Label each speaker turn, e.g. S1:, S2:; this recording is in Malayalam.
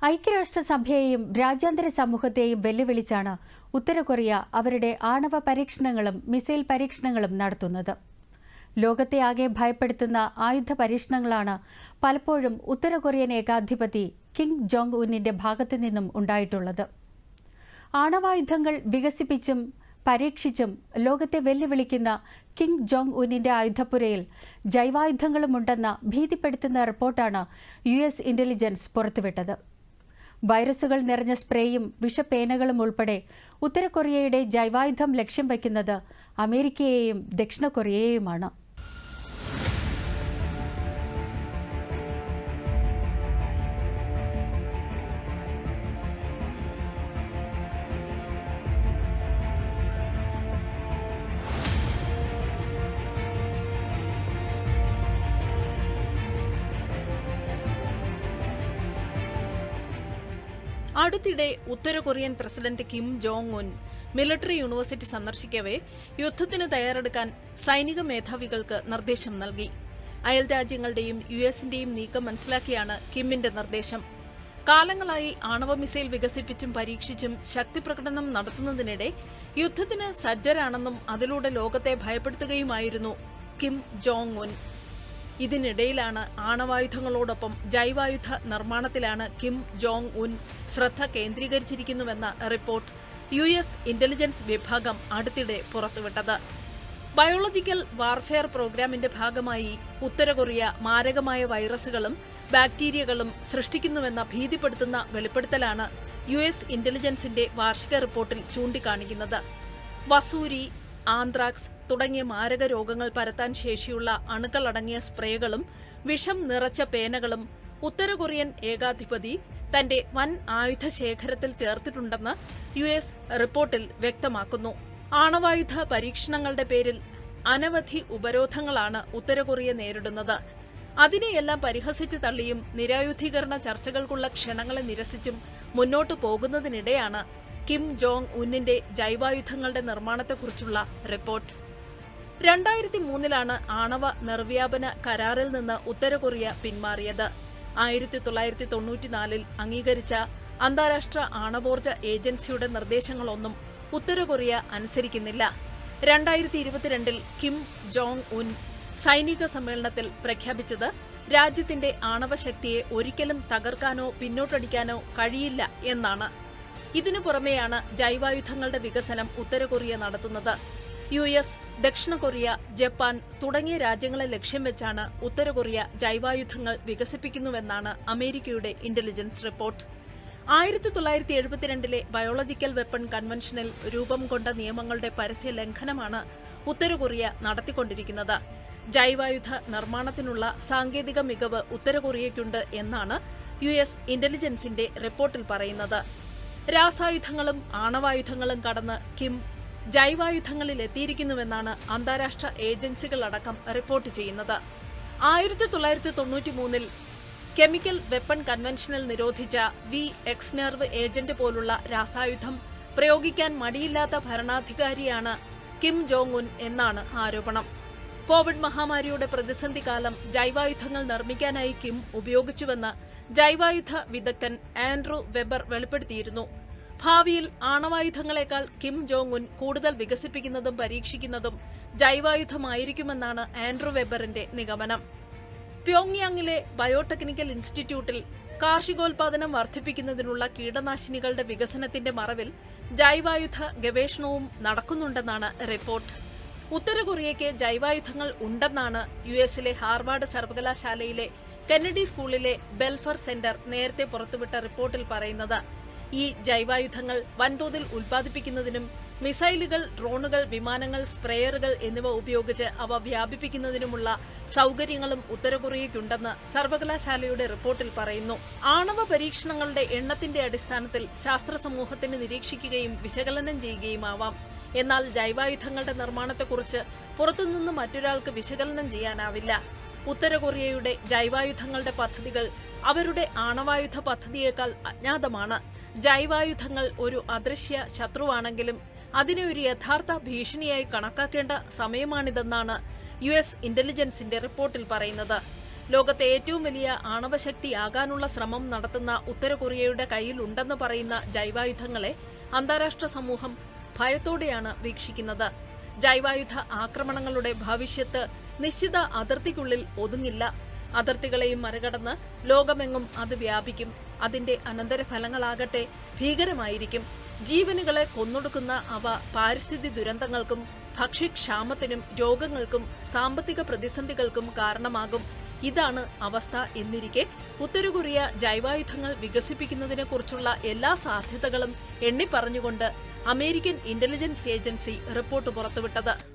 S1: ഐക്യരാഷ്ട്രസഭയെയും രാജ്യാന്തര സമൂഹത്തെയും വെല്ലുവിളിച്ചാണ് ഉത്തര കൊറിയ അവരുടെ ആണവ പരീക്ഷണങ്ങളും മിസൈൽ പരീക്ഷണങ്ങളും നടത്തുന്നത്. ലോകത്തെ ആകെ ഭയപ്പെടുത്തുന്ന ആയുധ പരീക്ഷണങ്ങളാണ് പലപ്പോഴും ഉത്തര കൊറിയൻ ഏകാധിപതി കിം ജോങ് ഉന്നിന്റെ ഭാഗത്തു നിന്നും ഉണ്ടായിട്ടുള്ളത്. ആണവായുധങ്ങൾ വികസിപ്പിച്ചും പരീക്ഷിച്ചും ലോകത്തെ വെല്ലുവിളിക്കുന്ന കിം ജോങ് ഉന്നിന്റെ ആയുധപ്പുരയിൽ ജൈവായുധങ്ങളുമുണ്ടെന്ന ഭീതിപ്പെടുത്തുന്ന റിപ്പോർട്ടാണ് US ഇന്റലിജൻസ് പുറത്തുവിട്ടത്. വൈറസുകൾ നിറഞ്ഞ സ്പ്രേയും വിഷപ്പേനകളും ഉൾപ്പെടെ ഉത്തര കൊറിയയുടെ ജൈവായുധം ലക്ഷ്യം വയ്ക്കുന്നത് അമേരിക്കയെയും ദക്ഷിണ കൊറിയയെയുമാണ്.
S2: അടുത്തിടെ ഉത്തര Korean president Kim Jong Un military university സന്ദർശിക്കവേ യുദ്ധത്തിന് തയ്യാറെടുക്കാൻ സൈനിക മേധാവികൾക്ക് നിർദ്ദേശം നൽകി. അയൽരാജ്യങ്ങളുടെയും US-ന്റെയും നീക്കം മനസ്സിലാക്കിയാണ് കിമ്മിന്റെ നിർദ്ദേശം. കാലങ്ങളായി ആണവ മിസൈൽ വികസിപ്പിച്ചും പരീക്ഷിച്ചും ശക്തിപ്രകടനം നടത്തുന്നതിനിടെ യുദ്ധത്തിന് സജ്ജരാണെന്നും അതിലൂടെ ലോകത്തെ ഭയപ്പെടുത്തുകയുമായിരുന്നു കിം ജോങ് ഉൻ. ഇതിനിടയിലാണ് ആണവായുധങ്ങളോടൊപ്പം ജൈവായുധ നിർമ്മാണത്തിലാണ് കിം ജോങ് ഉൻ ശ്രദ്ധ കേന്ദ്രീകരിച്ചിരിക്കുന്നുവെന്ന റിപ്പോർട്ട് US ഇന്റലിജൻസ് വിഭാഗം അടുത്തിടെ പുറത്തുവിട്ടത്. ബയോളജിക്കൽ വാർഫെയർ പ്രോഗ്രാമിന്റെ ഭാഗമായി ഉത്തര കൊറിയ മാരകമായ വൈറസുകളും ബാക്ടീരിയകളും സൃഷ്ടിക്കുന്നുവെന്ന ഭീതിപ്പെടുത്തുന്ന വെളിപ്പെടുത്തലാണ് US ഇന്റലിജൻസിന്റെ വാർഷിക റിപ്പോർട്ടിൽ ചൂണ്ടിക്കാണിക്കുന്നത്. വസൂരി, ആന്ത്രാക്സ് തുടങ്ങിയ മാരക രോഗങ്ങൾ പരത്താൻ ശേഷിയുള്ള അണുക്കളടങ്ങിയ സ്പ്രേകളും വിഷം നിറച്ച പേനകളും ഉത്തര കൊറിയൻ ഏകാധിപതി തന്റെ വൻ ആയുധ ശേഖരത്തിൽ ചേർത്തിട്ടുണ്ടെന്ന് US റിപ്പോർട്ടിൽ വ്യക്തമാക്കുന്നു. ആണവായുധ പരീക്ഷണങ്ങളുടെ പേരിൽ അനവധി ഉപരോധങ്ങളാണ് ഉത്തര കൊറിയ നേരിടുന്നത്. അതിനെയെല്ലാം പരിഹസിച്ച് തള്ളിയും നിരായുധീകരണ ചർച്ചകൾക്കുള്ള ക്ഷണങ്ങളെ നിരസിച്ചും മുന്നോട്ടു പോകുന്നതിനിടെയാണ് കിം ജോങ് ഉന്നിന്റെ ജൈവായുധങ്ങളുടെ നിർമ്മാണത്തെക്കുറിച്ചുള്ള റിപ്പോർട്ട്. 2003 ആണവ നിർവ്യാപന കരാറിൽ നിന്ന് ഉത്തര കൊറിയ പിന്മാറിയത്. 1994 അംഗീകരിച്ച അന്താരാഷ്ട്ര ആണവോർജ ഏജൻസിയുടെ നിർദ്ദേശങ്ങളൊന്നും ഉത്തര കൊറിയ അനുസരിക്കുന്നില്ല. 2022 കിം ജോങ് ഉൻ സൈനിക സമ്മേളനത്തിൽ പ്രഖ്യാപിച്ചത് രാജ്യത്തിന്റെ ആണവശക്തിയെ ഒരിക്കലും തകർക്കാനോ പിന്നോട്ടടിക്കാനോ കഴിയില്ല എന്നാണ്. ഇതിനു പുറമെയാണ് ജൈവായുധങ്ങളുടെ വികസനം ഉത്തര കൊറിയ നടത്തുന്നത്. US, ദക്ഷിണ കൊറിയ, ജപ്പാൻ തുടങ്ങിയ രാജ്യങ്ങളെ ലക്ഷ്യം വെച്ചാണ് ഉത്തര കൊറിയ ജൈവായുധങ്ങൾ വികസിപ്പിക്കുന്നുവെന്നാണ് അമേരിക്കയുടെ ഇന്റലിജൻസ് റിപ്പോർട്ട്. 1972 ബയോളജിക്കൽ വെപ്പൺ കൺവെൻഷനിൽ രൂപം കൊണ്ട നിയമങ്ങളുടെ പരസ്യ ലംഘനമാണ് ഉത്തര കൊറിയ നടത്തിക്കൊണ്ടിരിക്കുന്നത്. ജൈവായുധ നിർമ്മാണത്തിനുള്ള സാങ്കേതിക മികവ് ഉത്തര കൊറിയയ്ക്കുണ്ട് എന്നാണ് US ഇന്റലിജൻസിന്റെ റിപ്പോർട്ടിൽ പറയുന്നത്. രാസായുധങ്ങളും ആണവായുധങ്ങളും കടന്ന് കിം ജൈവായുധങ്ങളിൽ എത്തിയിരിക്കുന്നുവെന്നാണ് അന്താരാഷ്ട്ര ഏജൻസികളടക്കം റിപ്പോർട്ട് ചെയ്യുന്നത്. 1993 കെമിക്കൽ വെപ്പൺ കൺവെൻഷനിൽ നിരോധിച്ച എക്സ്-നെർവ് ഏജന്റ് പോലുള്ള രാസായുധം പ്രയോഗിക്കാൻ മടിയില്ലാത്ത ഭരണാധികാരിയാണ് കിം ജോങ് ഉൻ എന്നാണ് ആരോപണം. കോവിഡ് മഹാമാരിയുടെ പ്രതിസന്ധി കാലം ജൈവായുധങ്ങൾ നിർമ്മിക്കാനായി കിം ഉപയോഗിച്ചുവെന്ന് ജൈവായുധ വിദഗ്ധൻ ആൻഡ്രൂ വെബർ വെളിപ്പെടുത്തിയിരുന്നു. ഭാവിയിൽ ആണവായുധങ്ങളെക്കാൾ കിം ജോങ് ഉൻ കൂടുതൽ വികസിപ്പിക്കുന്നതും പരീക്ഷിക്കുന്നതും ജൈവായുധമായിരിക്കുമെന്നാണ് ആൻഡ്രൂ വെബറിന്റെ നിഗമനം. പ്യോങ്യാങ്ങിലെ ബയോടെക്നിക്കൽ ഇൻസ്റ്റിറ്റ്യൂട്ടിൽ കാർഷികോൽപാദനം വർദ്ധിപ്പിക്കുന്നതിനുള്ള കീടനാശിനികളുടെ വികസനത്തിന്റെ മറവിൽ ജൈവായുധ ഗവേഷണവും നടക്കുന്നുണ്ടെന്നാണ് റിപ്പോർട്ട്. ഉത്തര കൊറിയയ്ക്ക് ജൈവായുധങ്ങൾ ഉണ്ടെന്നാണ് US-ലെ ഹാർവാർഡ് സർവകലാശാലയിലെ കെന്നഡി സ്കൂളിലെ ബെൽഫർ സെന്റർ നേരത്തെ പുറത്തുവിട്ട റിപ്പോർട്ടിൽ പറയുന്നത്. ഈ ജൈവായുധങ്ങൾ വൻതോതിൽ ഉൽപ്പാദിപ്പിക്കുന്നതിനും മിസൈലുകൾ, ഡ്രോണുകൾ, വിമാനങ്ങൾ, സ്പ്രേയറുകൾ എന്നിവ ഉപയോഗിച്ച് അവ വ്യാപിപ്പിക്കുന്നതിനുമുള്ള സൌകര്യങ്ങളും ഉത്തര കൊറിയയ്ക്കുണ്ടെന്ന് സർവകലാശാലയുടെ റിപ്പോർട്ടിൽ പറയുന്നു. ആണവ പരീക്ഷണങ്ങളുടെ എണ്ണത്തിന്റെ അടിസ്ഥാനത്തിൽ ശാസ്ത്ര സമൂഹത്തിന് നിരീക്ഷിക്കുകയും വിശകലനം ചെയ്യുകയുമാവാം. എന്നാൽ ജൈവായുധങ്ങളുടെ നിർമ്മാണത്തെക്കുറിച്ച് പുറത്തുനിന്ന് മറ്റൊരാൾക്ക് വിശകലനം ചെയ്യാനാവില്ല. ഉത്തര കൊറിയയുടെ ജൈവായുധങ്ങളുടെ പദ്ധതികൾ അവരുടെ ആണവായുധ പദ്ധതിയേക്കാൾ അജ്ഞാതമാണ്. ജൈവായുധങ്ങൾ ഒരു അദൃശ്യ ശത്രുവാണെങ്കിലും അതിനെ ഒരു യഥാർത്ഥ ഭീഷണിയായി കണക്കാക്കേണ്ട സമയമാണിതെന്നാണ് US ഇന്റലിജൻസിന്റെ റിപ്പോർട്ടിൽ പറയുന്നത്. ലോകത്തെ ഏറ്റവും വലിയ ആണവശക്തിയാകാനുള്ള ശ്രമം നടത്തുന്ന ഉത്തര കൊറിയയുടെ കയ്യിലുണ്ടെന്ന് പറയുന്ന ജൈവായുധങ്ങളെ അന്താരാഷ്ട്ര സമൂഹം ഭയത്തോടെയാണ് വീക്ഷിക്കുന്നത്. ജൈവായുധ ആക്രമണങ്ങളുടെ ഭവിഷ്യത്ത് നിശ്ചിത അതിർത്തിക്കുള്ളിൽ ഒതുങ്ങില്ല. അതിർത്തികളെയും മറികടന്ന് ലോകമെങ്ങും അത് വ്യാപിക്കും. അതിന്റെ അനന്തരഫലങ്ങളാകട്ടെ ഭീകരമായിരിക്കും. ജീവനുകളെ കൊന്നൊടുക്കുന്ന അവ പാരിസ്ഥിതിക ദുരന്തങ്ങൾക്കും ഭക്ഷ്യക്ഷാമത്തിനും രോഗങ്ങൾക്കും സാമ്പത്തിക പ്രതിസന്ധികൾക്കും കാരണമാകും. ഇതാണ് അവസ്ഥ എന്നിരിക്കെ ഉത്തര കൊറിയ ജൈവായുധങ്ങൾ വികസിപ്പിക്കുന്നതിനെക്കുറിച്ചുള്ള എല്ലാ സാധ്യതകളും എണ്ണിപ്പറഞ്ഞുകൊണ്ട് അമേരിക്കൻ ഇന്റലിജൻസ് ഏജൻസി റിപ്പോർട്ട് പുറത്തുവിട്ടത്.